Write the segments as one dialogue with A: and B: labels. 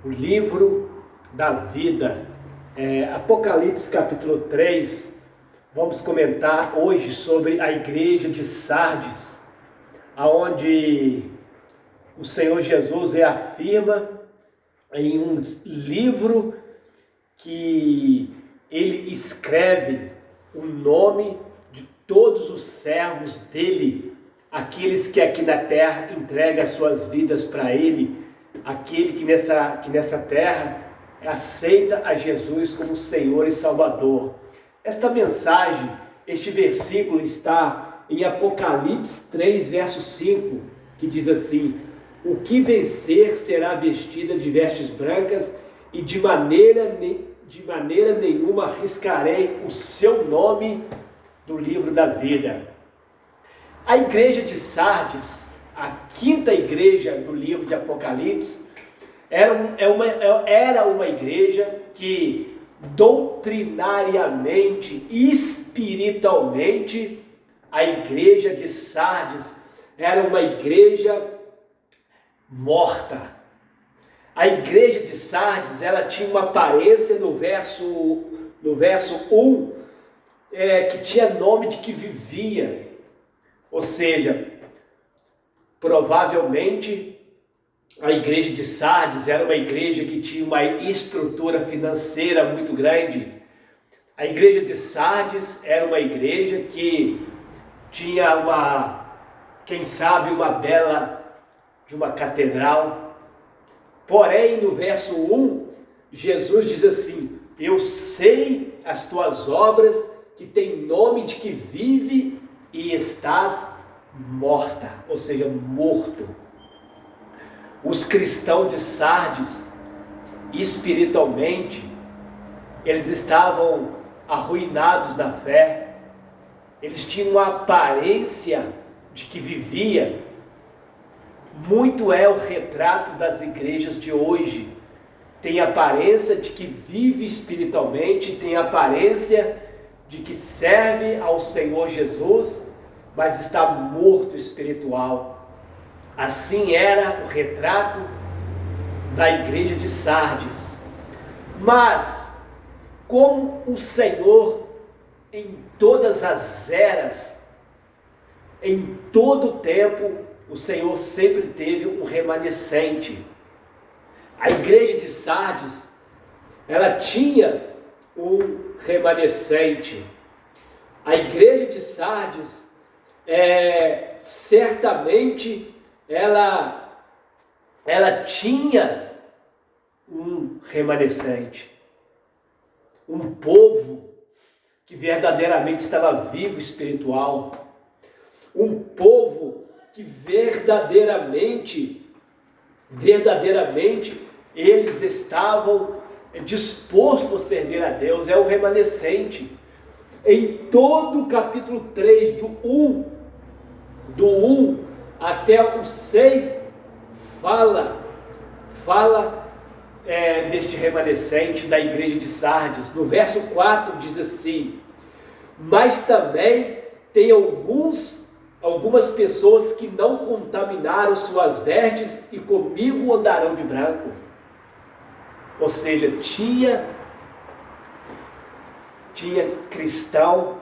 A: o livro da vida. Apocalipse capítulo 3, vamos comentar hoje sobre a igreja de Sardes, aonde o Senhor Jesus afirma em um livro que ele escreve o nome de todos os servos dele, aqueles que aqui na terra entregam as suas vidas para ele, aquele que nessa terra aceita a Jesus como Senhor e Salvador. Esta mensagem, este versículo está em Apocalipse 3, verso 5, que diz assim: o que vencer será vestida de vestes brancas, e de maneira nenhuma riscarei o seu nome do livro da vida. A igreja de Sardes, a quinta igreja do livro de Apocalipse, era uma igreja que doutrinariamente e espiritualmente, a igreja de Sardes era uma igreja morta. A igreja de Sardes, ela tinha uma aparência no verso 1, que tinha nome de que vivia. Ou seja, provavelmente a igreja de Sardes era uma igreja que tinha uma estrutura financeira muito grande. A igreja de Sardes era uma igreja que tinha quem sabe, uma bela de uma catedral. Porém, no verso 1, Jesus diz assim: eu sei as tuas obras, que tem nome de que vive e estás morta, ou seja, morto. Os cristãos de Sardes, espiritualmente, eles estavam arruinados na fé. Eles tinham uma aparência de que vivia. Muito é o retrato das igrejas de hoje. Tem aparência de que vive espiritualmente, tem aparência de que serve ao Senhor Jesus, mas está morto espiritual. Assim era o retrato da igreja de Sardes. Mas, como o Senhor, em todas as eras, em todo o tempo, o Senhor sempre teve um remanescente. A igreja de Sardes, ela tinha um remanescente. A igreja de Sardes, certamente, ela tinha um remanescente. Um povo que verdadeiramente estava vivo espiritual. Um povo que verdadeiramente eles estavam dispostos a servir a Deus. É o remanescente. Em todo o capítulo 3, do 1 até o 6, fala deste remanescente da igreja de Sardes. No verso 4 diz assim: mas também tem algumas pessoas que não contaminaram suas vestes e comigo andarão de branco. Ou seja, tinha cristão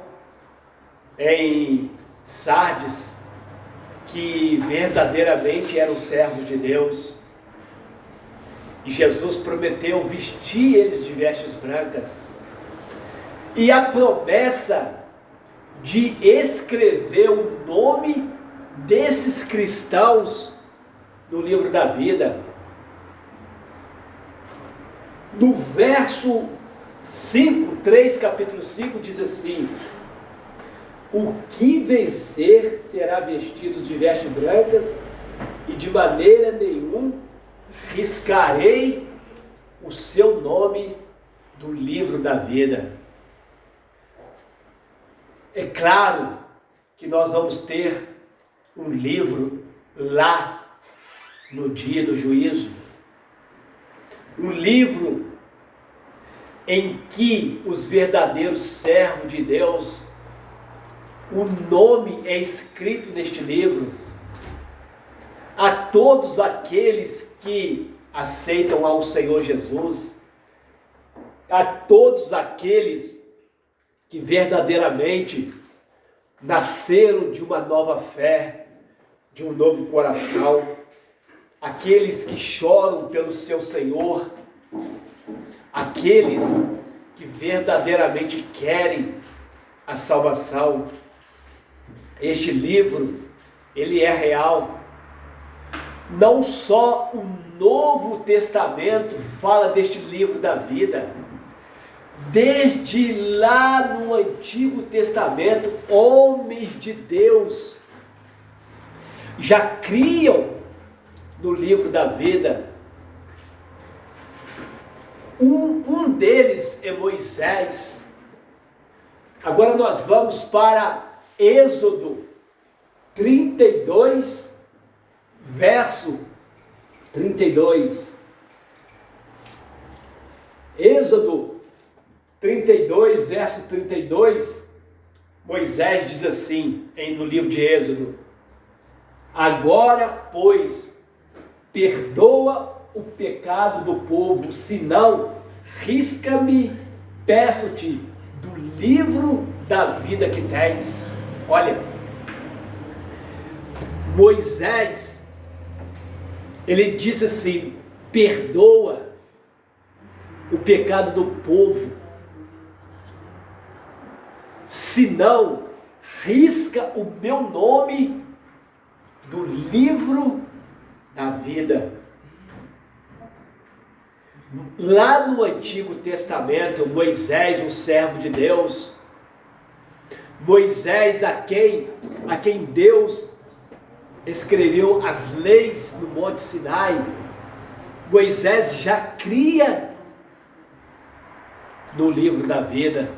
A: em Sardes que verdadeiramente eram servos de Deus. E Jesus prometeu vestir eles de vestes brancas. E a promessa de escrever o nome desses cristãos no livro da vida. No verso 5, 3, capítulo 5, diz assim: o que vencer será vestido de vestes brancas, e de maneira nenhuma riscarei o seu nome do livro da vida. É claro que nós vamos ter um livro lá no dia do juízo. Um livro em que os verdadeiros servos de Deus, o nome é escrito neste livro. A todos aqueles que aceitam ao Senhor Jesus, a todos aqueles que verdadeiramente nasceram de uma nova fé, de um novo coração, aqueles que choram pelo seu Senhor, aqueles que verdadeiramente querem a salvação. Este livro, ele é real. Não só o Novo Testamento fala deste livro da vida. Desde lá no Antigo Testamento, homens de Deus já criam no livro da vida. Um deles é Moisés. Agora nós vamos para Êxodo 32, verso 32. Êxodo 32, verso 32, Moisés diz assim, no livro de Êxodo: agora, pois, perdoa o pecado do povo, senão risca-me, peço-te, do livro da vida que tens. Olha, Moisés, ele diz assim: perdoa o pecado do povo, senão risca o meu nome do livro da vida. Lá no Antigo Testamento, Moisés, um servo de Deus, Moisés a quem Deus escreveu as leis no Monte Sinai, Moisés já cria no livro da vida.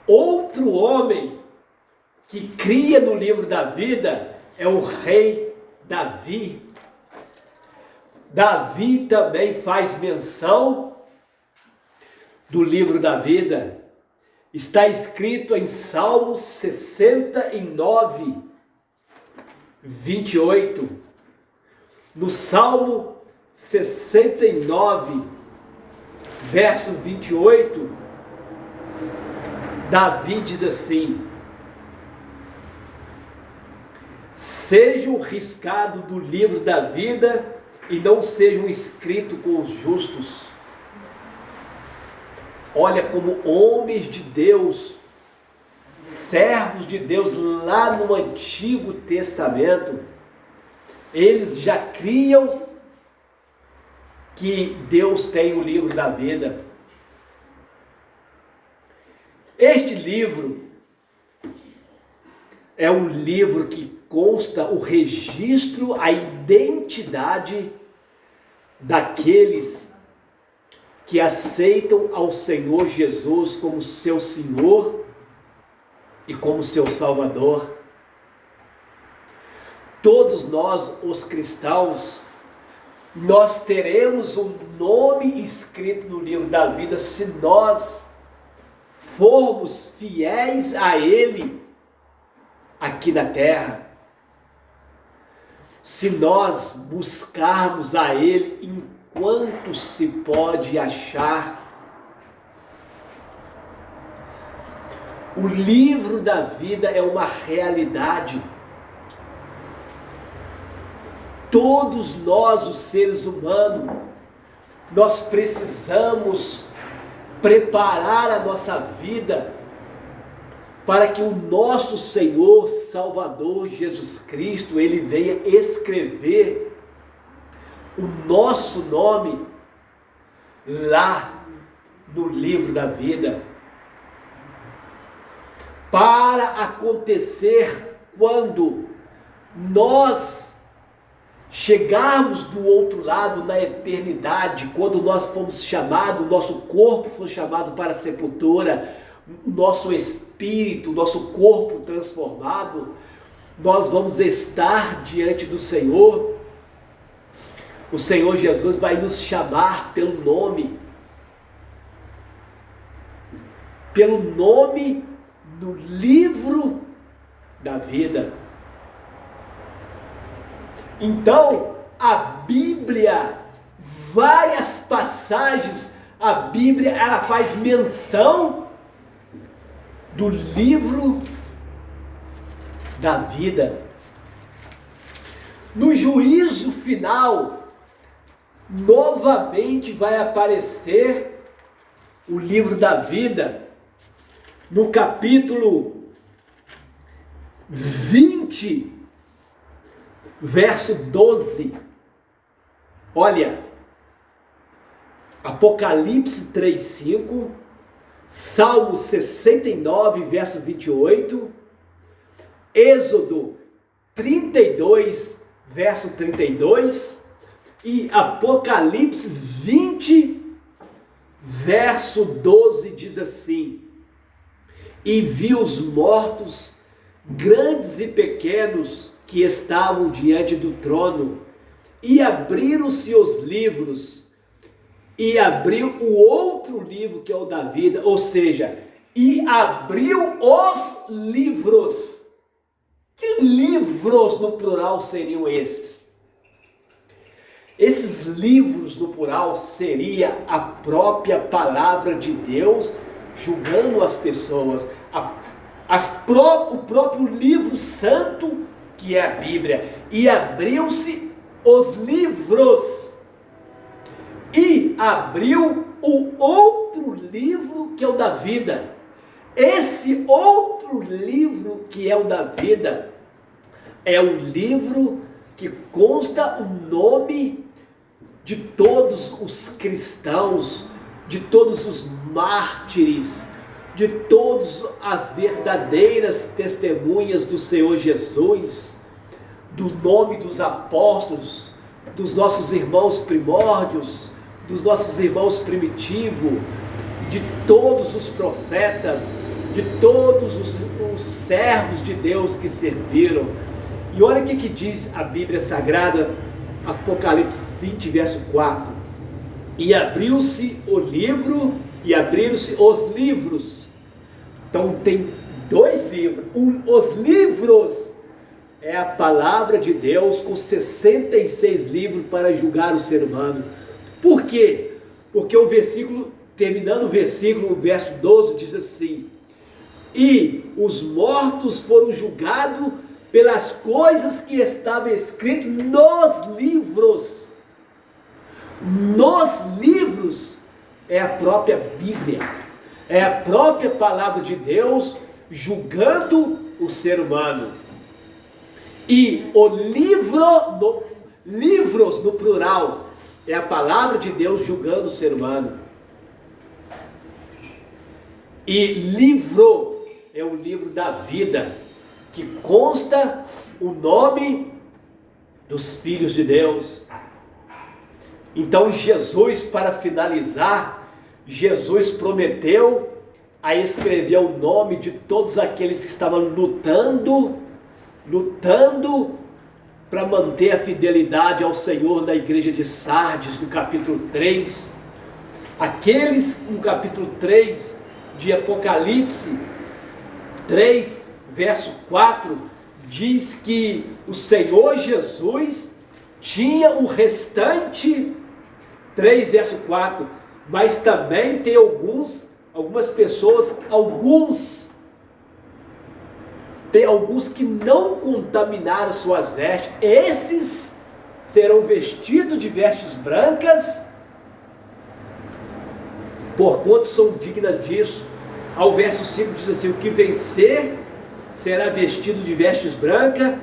A: Outro homem que cria no livro da vida é o rei Davi. Davi também faz menção do livro da vida. Está escrito em Salmos 69, 28. No Salmo 69, verso 28, Davi diz assim: sejam riscados do livro da vida e não sejam escritos com os justos. Olha como homens de Deus, servos de Deus lá no Antigo Testamento, eles já criam que Deus tem o livro da vida. Este livro é um livro que consta o registro, a identidade daqueles que aceitam ao Senhor Jesus como seu Senhor e como seu Salvador. Todos nós, os cristãos, nós teremos um nome escrito no livro da vida se nós formos fiéis a Ele aqui na terra. Se nós buscarmos a Ele enquanto se pode achar. O livro da vida é uma realidade. Todos nós, os seres humanos, nós precisamos preparar a nossa vida para que o nosso Senhor Salvador Jesus Cristo, Ele venha escrever o nosso nome lá no livro da vida. Para acontecer quando nós chegarmos do outro lado na eternidade, quando nós fomos chamados, o nosso corpo foi chamado para a sepultura, o nosso espírito, o nosso corpo transformado, nós vamos estar diante do Senhor. O Senhor Jesus vai nos chamar pelo nome no livro da vida. Então, a Bíblia, várias passagens, a Bíblia ela faz menção do livro da vida. No juízo final, novamente vai aparecer o livro da vida, no capítulo 20, verso 12. Olha, Apocalipse 3:5, Salmo 69, verso 28, Êxodo 32, verso 32 e Apocalipse 20, verso 12 diz assim: e vi os mortos, grandes e pequenos, que estavam diante do trono, e abriram-se os livros, e abriu o outro livro que é o da vida, ou seja, e abriu os livros. Que livros no plural seriam esses? Esses livros no plural seria a própria palavra de Deus julgando as pessoas, o próprio livro santo que é a Bíblia, e abriu-se os livros, e abriu o outro livro que é o da vida. Esse outro livro que é o da vida é o livro que consta o nome de todos os cristãos, de todos os mártires, de todas as verdadeiras testemunhas do Senhor Jesus, do nome dos apóstolos, dos nossos irmãos primórdios, dos nossos irmãos primitivos, de todos os profetas, de todos os servos de Deus que serviram. E olha o que diz a Bíblia Sagrada, Apocalipse 20, verso 4. E abriu-se o livro, e abriram-se os livros. Então tem dois livros. Os livros é a palavra de Deus com 66 livros para julgar o ser humano. Por quê? Porque o versículo, terminando o versículo, o verso 12 diz assim: e os mortos foram julgados pelas coisas que estavam escritas nos livros. Nos livros é a própria Bíblia, é a própria palavra de Deus julgando o ser humano. E o livro, livros no plural, é a palavra de Deus julgando o ser humano. E livro é o livro da vida, que consta o nome dos filhos de Deus. Então Jesus, para finalizar, Jesus prometeu a escrever o nome de todos aqueles que estavam lutando para manter a fidelidade ao Senhor na igreja de Sardes, no capítulo 3. Aqueles, no capítulo 3 de Apocalipse 3, verso 4, diz que o Senhor Jesus tinha o restante, 3 verso 4, mas também tem algumas pessoas, tem alguns que não contaminaram suas vestes. Esses serão vestidos de vestes brancas, porquanto são dignas disso. Ao verso 5 diz assim: o que vencer será vestido de vestes brancas,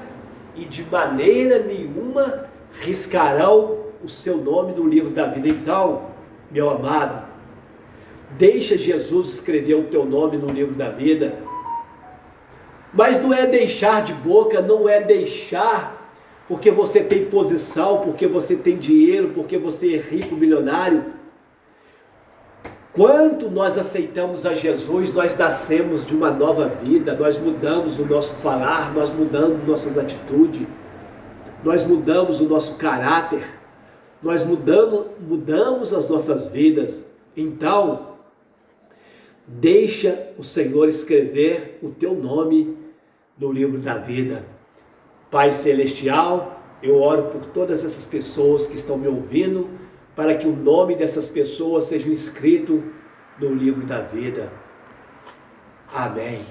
A: e de maneira nenhuma riscarão o seu nome no livro da vida. Então, meu amado, deixa Jesus escrever o teu nome no livro da vida. Mas não é deixar de boca, não é deixar porque você tem posição, porque você tem dinheiro, porque você é rico, milionário. Quando nós aceitamos a Jesus, nós nascemos de uma nova vida, nós mudamos o nosso falar, nós mudamos nossas atitudes, nós mudamos o nosso caráter, nós mudamos as nossas vidas. Então, deixa o Senhor escrever o teu nome no livro da vida. Pai Celestial, Eu oro por todas essas pessoas que estão me ouvindo, para que o nome dessas pessoas seja inscrito no livro da vida. Amém.